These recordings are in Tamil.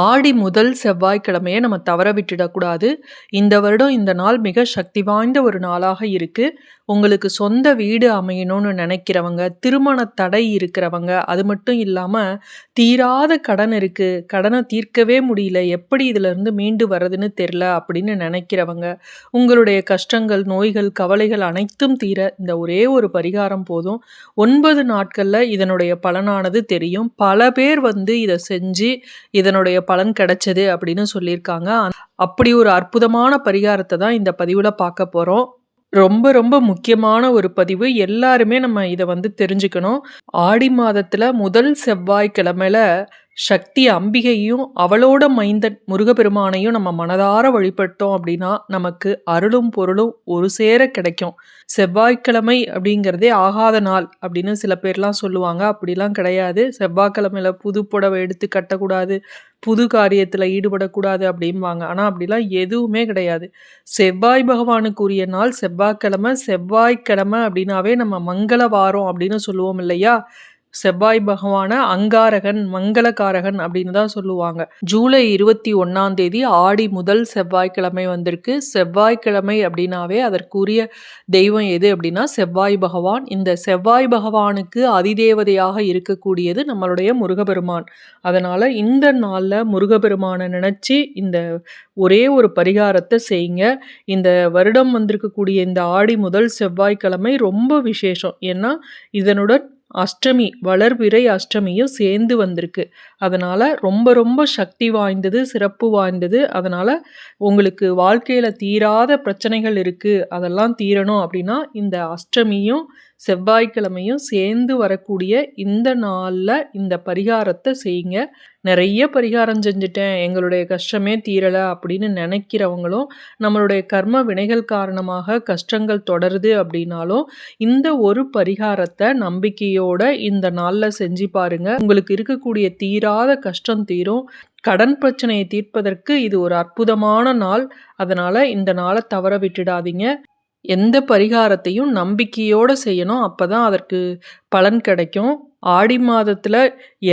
ஆடி முதல் செவ்வாய்க்கிழமைய நம்ம தவற விட்டுடக்கூடாது. இந்த வருடம் இந்த நாள் மிக சக்தி வாய்ந்த ஒரு நாளாக இருக்கு. உங்களுக்கு சொந்த வீடு அமையணும்னு நினைக்கிறவங்க, திருமண தடை இருக்கிறவங்க, அது மட்டும் இல்லாம தீராத கடன் இருக்கு, கடனை தீர்க்கவே முடியல, எப்படி இதிலிருந்து மீண்டு வர்றதுன்னு தெரியல அப்படின்னு நினைக்கிறவங்க, உங்களுடைய கஷ்டங்கள், நோய்கள், கவலைகள் அனைத்தும் தீர இந்த ஒரே ஒரு பரிகாரம் போதும். 9 நாட்கள்ல இதனுடைய பலனானது தெரியும். பல பேர் இத செஞ்சு இதனுடைய பலன் கிடைச்சது அப்படின்னு சொல்லியிருக்காங்க. அப்படி ஒரு அற்புதமான பரிகாரத்தை தான் இந்த பதிவுல பார்க்க போறோம். ரொம்ப ரொம்ப முக்கியமான ஒரு பதிவு. எல்லாருமே நம்ம இத தெரிஞ்சுக்கணும். ஆடி மாதத்துல முதல் செவ்வாய்க்கிழமையில சக்தி அம்பிகையும் அவளோட மைந்தன் முருகப்பெருமானையும் நம்ம மனதார வழிபட்டோம் அப்படின்னா நமக்கு அருளும் பொருளும் ஒரு சேர கிடைக்கும். செவ்வாய்க்கிழமை அப்படிங்கிறதே ஆகாத நாள் அப்படின்னு சில பேர்லாம் சொல்லுவாங்க. அப்படிலாம் கிடையாது. செவ்வாய்க்கிழமையில புது புடவை எடுத்து கட்டக்கூடாது, புது காரியத்தில் ஈடுபடக்கூடாது அப்படிம்பாங்க. ஆனால் அப்படிலாம் எதுவுமே கிடையாது. செவ்வாய் பகவானுக்குரிய நாள் செவ்வாய்க்கிழமை. செவ்வாய்க்கிழமை அப்படின்னாவே நம்ம மங்களவாரம் அப்படின்னு சொல்லுவோம் இல்லையா? செவ்வாய் பகவான அங்காரகன், மங்களகாரகன் அப்படின்னு தான் சொல்லுவாங்க. ஜூலை 21 ஆடி முதல் செவ்வாய்க்கிழமை வந்திருக்கு. செவ்வாய்க்கிழமை அப்படின்னாவே அதற்குரிய தெய்வம் எது அப்படின்னா செவ்வாய் பகவான். இந்த செவ்வாய் பகவானுக்கு அதிதேவதையாக இருக்கக்கூடியது நம்மளுடைய முருகப்பெருமான். அதனால இந்த நாள்ல முருகப்பெருமானை நினைச்சு இந்த ஒரே ஒரு பரிகாரத்தை செய்யுங்க. இந்த வருடம் வந்திருக்கக்கூடிய இந்த ஆடி முதல் செவ்வாய்க்கிழமை ரொம்ப விசேஷம். ஏன்னா இதனுடன் அஷ்டமி, வளர்பிறை அஷ்டமியும் சேர்ந்து வந்திருக்கு. அதனால ரொம்ப ரொம்ப சக்தி வாய்ந்தது, சிறப்பு வாய்ந்தது. அதனால உங்களுக்கு வாழ்க்கையில தீராத பிரச்சனைகள் இருக்கு, அதெல்லாம் தீரணும் அப்படின்னா இந்த அஷ்டமியும் செவ்வாய்க்கிழமையும் சேர்ந்து வரக்கூடிய இந்த நாள்ல இந்த பரிகாரத்தை செய்யுங்க. நிறைய பரிகாரம் செஞ்சுட்டேன், எங்களுடைய கஷ்டமே தீரல அப்படின்னு நினைக்கிறவங்களும், நம்மளுடைய கர்ம வினைகள் காரணமாக கஷ்டங்கள் தொடருது அப்படின்னாலும் இந்த ஒரு பரிகாரத்தை நம்பிக்கையோட இந்த நாள்ல செஞ்சு பாருங்க. உங்களுக்கு இருக்கக்கூடிய தீராத கஷ்டம் தீரும். கடன் பிரச்சனையை தீர்ப்பதற்கு இது ஒரு அற்புதமான நாள். அதனால இந்த நாளை தவற விட்டுடாதீங்க. எந்த பரிகாரத்தையும் நம்பிக்கையோட செய்யணும். அப்பதான் அதற்கு பலன் கிடைக்கும். ஆடி மாதத்துல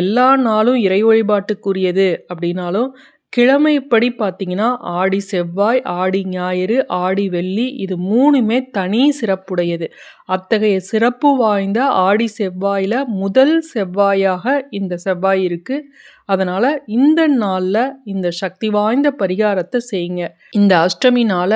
எல்லா நாளும் இறை வழிபாட்டுக்குரியது அப்படின்னாலும் கிழமைப்படி பார்த்தீங்கன்னா ஆடி செவ்வாய், ஆடி ஞாயிறு, ஆடி வெள்ளி இது 3மே தனி சிறப்புடையது. அத்தகைய சிறப்பு வாய்ந்த ஆடி செவ்வாயில முதல் செவ்வாயாக இந்த செவ்வாய் இருக்கு. அதனால இந்த நாள்ல இந்த சக்தி வாய்ந்த பரிகாரத்தை செய்யுங்க. இந்த அஷ்டமினால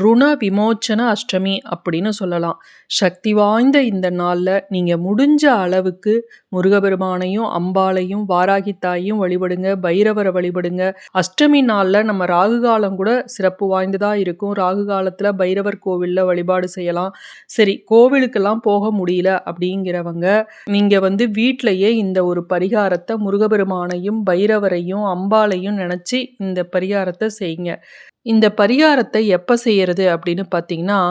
ருண விமோச்சன அஷ்டமி அப்படின்னு சொல்லலாம். சக்தி வாய்ந்த இந்த நாள்ல நீங்க முடிஞ்ச அளவுக்கு முருகபெருமானையும், அம்பாளையும், வாராகி தாயையும் வழிபடுங்க, பைரவரை வழிபடுங்க. அஷ்டமி நாள்ல நம்ம ராகு காலம் கூட சிறப்பு வாய்ந்ததா இருக்கும். ராகு காலத்துல பைரவர் கோவில்ல வழிபாடு செய்யலாம். சரி, கோவிலுக்கெல்லாம் போக முடியல அப்படிங்கிறவங்க நீங்க வீட்டிலேயே இந்த ஒரு பரிகாரத்தை முருகபெருமானையும், பைரவரையும், அம்பாளையும் நினைச்சு இந்த பரிகாரத்தை செய்யுங்க. இந்த பரிகாரத்தை எப்ப செய்யறது அப்படின்னு பார்த்தீங்கன்னா,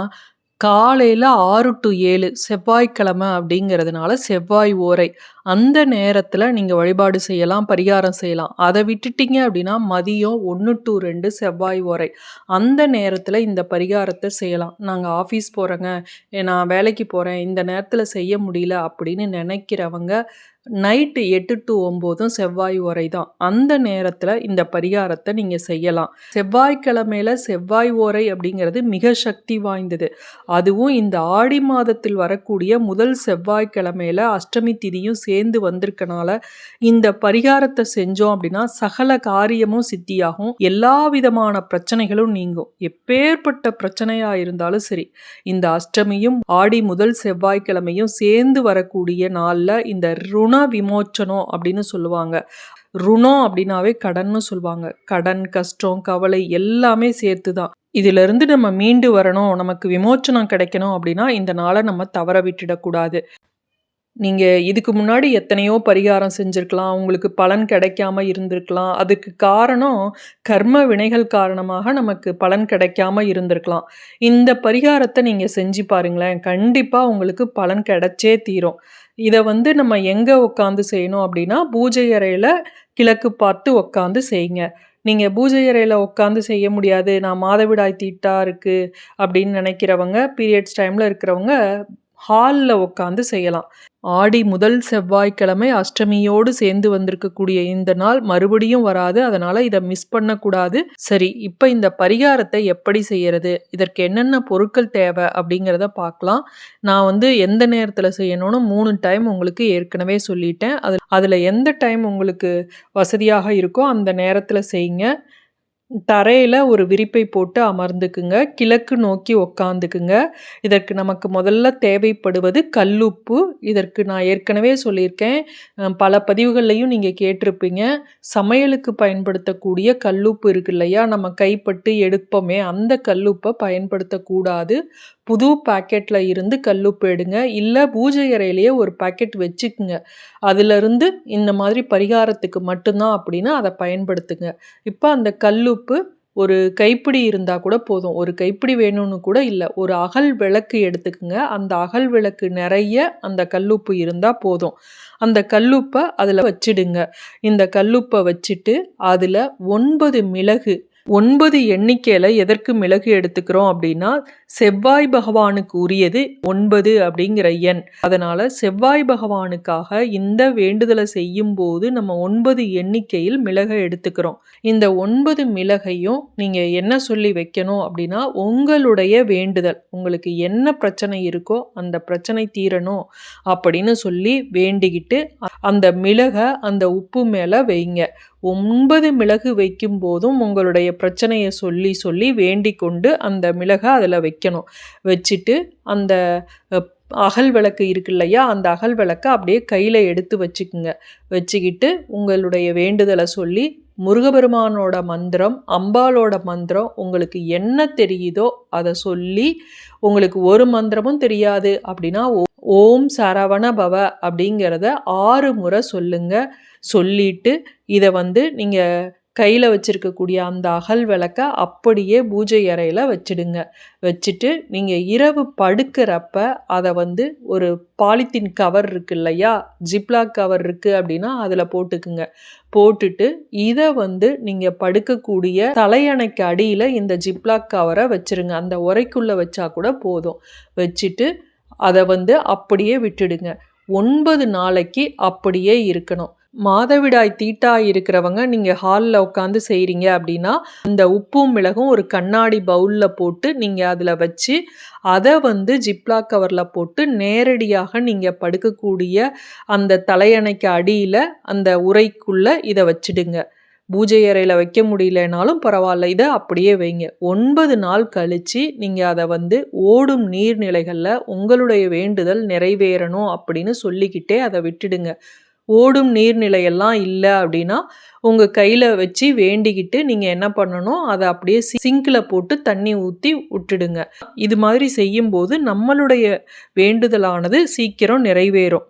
காலையில 6 to 7 செவ்வாய்க்கிழமை அப்படிங்கிறதுனால செவ்வாய் ஓரை அந்த நேரத்துல நீங்க வழிபாடு செய்யலாம், பரிகாரம் செய்யலாம். அதை விட்டுட்டீங்க அப்படின்னா மதியம் 1 to 2 செவ்வாய் ஓரை அந்த நேரத்துல இந்த பரிகாரத்தை செய்யலாம். நாங்க ஆஃபீஸ் போறேங்க, நான் வேலைக்கு போறேன், இந்த நேரத்துல செய்ய முடியல அப்படின்னு நினைக்கிறவங்க நைட்டு 8 to 9 செவ்வாய் ஓரை தான். அந்த நேரத்துல இந்த பரிகாரத்தை நீங்க செய்யலாம். செவ்வாய்க்கிழமையில செவ்வாய் ஓரை அப்படிங்கிறது மிக சக்தி வாய்ந்தது. அதுவும் இந்த ஆடி மாதத்தில் வரக்கூடிய முதல் செவ்வாய்க்கிழமையில அஷ்டமி திதியும் சேர்ந்து வந்திருக்கனால இந்த பரிகாரத்தை செஞ்சோம் அப்படின்னா சகல காரியமும் சித்தியாகும். எல்லா விதமான பிரச்சனைகளும் நீங்கும். எப்பேற்பட்ட பிரச்சனையா இருந்தாலும் சரி, இந்த அஷ்டமியும் ஆடி முதல் செவ்வாய்க்கிழமையும் சேர்ந்து வரக்கூடிய நாள்ல இந்த ருண விமோச்சனம் அப்படின்னு சொல்லுவாங்க. ருணம் அப்படின்னாவே கடன்னு சொல்லுவாங்க. கடன், கஷ்டம், கவலை எல்லாமே சேர்த்து தான். இதிலிருந்து நம்ம மீண்டு வரணும், நமக்கு விமோச்சனம் கிடைக்கணும் அப்படின்னா இந்த நாளை நம்ம தவற விட்டுடக்கூடாது. நீங்க இதுக்கு முன்னாடி எத்தனையோ பரிகாரம் செஞ்சிருக்கலாம், உங்களுக்கு பலன் கிடைக்காம இருந்திருக்கலாம். அதுக்கு காரணம் கர்ம வினைகள் காரணமாக நமக்கு பலன் கிடைக்காம இருந்திருக்கலாம். இந்த பரிகாரத்தை நீங்க செஞ்சு பாருங்களேன், கண்டிப்பா உங்களுக்கு பலன் கிடைச்சே தீரும். இதை நம்ம எங்க உட்காந்து செய்யணும் அப்படின்னா பூஜை அறையில கிழக்கு பார்த்து உட்காந்து செய்யுங்க. நீங்க பூஜை அறையில உட்காந்து செய்ய முடியாது, நான் மாதவிடாய் தீட்டா இருக்கு அப்படின்னு நினைக்கிறவங்க, பீரியட்ஸ் டைம்ல இருக்கிறவங்க ஹால்ல உட்காந்து செய்யலாம். ஆடி முதல் செவ்வாய்க்கிழமை அஷ்டமியோடு சேர்ந்து வந்திருக்கக்கூடிய இந்த நாள் மறுபடியும் வராது. அதனால இத மிஸ் பண்ணக்கூடாது. சரி, இப்ப இந்த பரிகாரத்தை எப்படி செய்யறது? இதற்கு என்னென்ன பொருட்கள் தேவை? அப்படிங்கிறத பார்க்கலாம். நான் வந்து எந்த நேரத்துல செய்யணும்னு 3 டைம் உங்களுக்கு ஏற்கனவே சொல்லிட்டேன். அதுல எந்த டைம் உங்களுக்கு வசதியாக இருக்கோ அந்த நேரத்துல செய்யுங்க. தரையில ஒரு விரிப்பை போட்டு அமர்ந்துக்குங்க. கிழக்கு நோக்கி உட்காந்துக்குங்க. இதற்கு நமக்கு முதல்ல தேவைப்படுவது கல்லுப்பு. இதற்கு நான் ஏற்கனவே சொல்லியிருக்கேன். பல பதிவுகள்லையும் நீங்க கேட்டிருப்பீங்க. சமையலுக்கு பயன்படுத்தக்கூடிய கல்லுப்பு இருக்கு இல்லையா? நம்ம கைப்பட்டு எடுப்போமே, அந்த கல்லுப்பை பயன்படுத்தக்கூடாது. புது பாக்கெட்ல இருந்து கல்லுப்பு எடுங்க. இல்ல பூஜை அறையிலேயே ஒரு பாக்கெட் வச்சுக்குங்க. அதிலிருந்து இந்த மாதிரி பரிகாரத்துக்கு மட்டும்தான் அப்படின்னா அதை பயன்படுத்துங்க. இப்போ அந்த கல்லுப்பு ஒரு கைப்பிடி இருந்தா கூட போதும். ஒரு கைப்பிடி வேணும்னு கூட இல்ல. ஒரு அகல் விளக்கு எடுத்துக்குங்க. அந்த அகல் விளக்கு நிறைய அந்த கல்லுப்பு இருந்தா போதும். அந்த கல்லுப்பை அதில் வச்சிடுங்க. இந்த கல்லுப்பை வச்சுட்டு அதில் 9 மிளகு, 9 எண்ணிக்கையில் எதற்கு மிளகு எடுத்துக்கிறோம் அப்படின்னா, செவ்வாய் பகவானுக்கு உரியது 9 அப்படிங்கிற எண். அதனால செவ்வாய் பகவானுக்காக இந்த வேண்டுதலை செய்யும் போது நம்ம 9 எண்ணிக்கையில் மிளகை எடுத்துக்கிறோம். இந்த 9 மிளகையும் நீங்க என்ன சொல்லி வைக்கணும் அப்படின்னா, உங்களுடைய வேண்டுதல், உங்களுக்கு என்ன பிரச்சனை இருக்கோ அந்த பிரச்சனை தீரணும் அப்படின்னு சொல்லி வேண்டிக்கிட்டு அந்த மிளகை அந்த உப்பு மேல வைங்க. 9 மிளகு வைக்கும் போதும் உங்களுடைய பிரச்சனையை சொல்லி சொல்லி வேண்டிக் கொண்டு அந்த மிளகை அதில் வைக்கணும். வச்சுட்டு அந்த அகல் விளக்கு இருக்கு இல்லையா, அந்த அகல் விளக்கை அப்படியே கையில் எடுத்து வச்சுக்குங்க. வச்சுக்கிட்டு உங்களுடைய வேண்டுதலை சொல்லி முருகபெருமானோட மந்திரம், அம்பாலோட மந்திரம் உங்களுக்கு என்ன தெரியுதோ அதை சொல்லி, உங்களுக்கு ஒரு மந்திரமும் தெரியாது அப்படின்னா ஓம் சரவண பவ அப்படிங்கிறத 6 முறை சொல்லுங்க. சொல்லிட்டு இதை வந்து நீங்கள் கையில் வச்சுருக்கக்கூடிய அந்த அகல் விளக்க அப்படியே பூஜை அறையில் வச்சிடுங்க. வச்சுட்டு நீங்கள் இரவு படுக்கிறப்ப அதை வந்து ஒரு பாலித்தீன் கவர் இருக்கு இல்லையா, ஜிப்லாக் கவர் இருக்குது அப்படின்னா அதில் போட்டுக்குங்க. போட்டுட்டு இதை வந்து நீங்கள் படுக்கக்கூடிய தலையணைக்கு அடியில் இந்த ஜிப்லாக் கவரை வச்சுருங்க. அந்த உரைக்குள்ளே வச்சா கூட போதும். வச்சுட்டு அதை வந்து அப்படியே விட்டுடுங்க. 9 நாளைக்கு அப்படியே இருக்கணும். மாதவிடாய் தீட்டா இருக்கிறவங்க நீங்கள் ஹாலில் உட்காந்து செய்கிறீங்க அப்படின்னா, இந்த உப்பும் மிளகும் ஒரு கண்ணாடி பவுலில் போட்டு நீங்கள் அதில் வச்சு அதை வந்து ஜிப்லாக் கவரில் போட்டு நேரடியாக நீங்கள் படுக்கக்கூடிய அந்த தலையணைக்கு அடியில் அந்த உரைக்குள்ளே இதை வச்சிடுங்க. பூஜை அறையில் வைக்க முடியலனாலும் பரவாயில்ல, இதை அப்படியே வைங்க. 9 நாள் கழித்து நீங்கள் அதை வந்து ஓடும் நீர்நிலைகளில் உங்களுடைய வேண்டுதல் நிறைவேறணும் அப்படின்னு சொல்லிக்கிட்டே அதை விட்டுடுங்க. ஓடும் நீர்நிலையெல்லாம் இல்லை அப்படின்னா உங்கள் கையில் வச்சு வேண்டிக்கிட்டு நீங்கள் என்ன பண்ணணும், அதை அப்படியே சிங்கில் போட்டு தண்ணி ஊற்றி விட்டுடுங்க. இது மாதிரி செய்யும்போது நம்மளுடைய வேண்டுதலானது சீக்கிரம் நிறைவேறும்.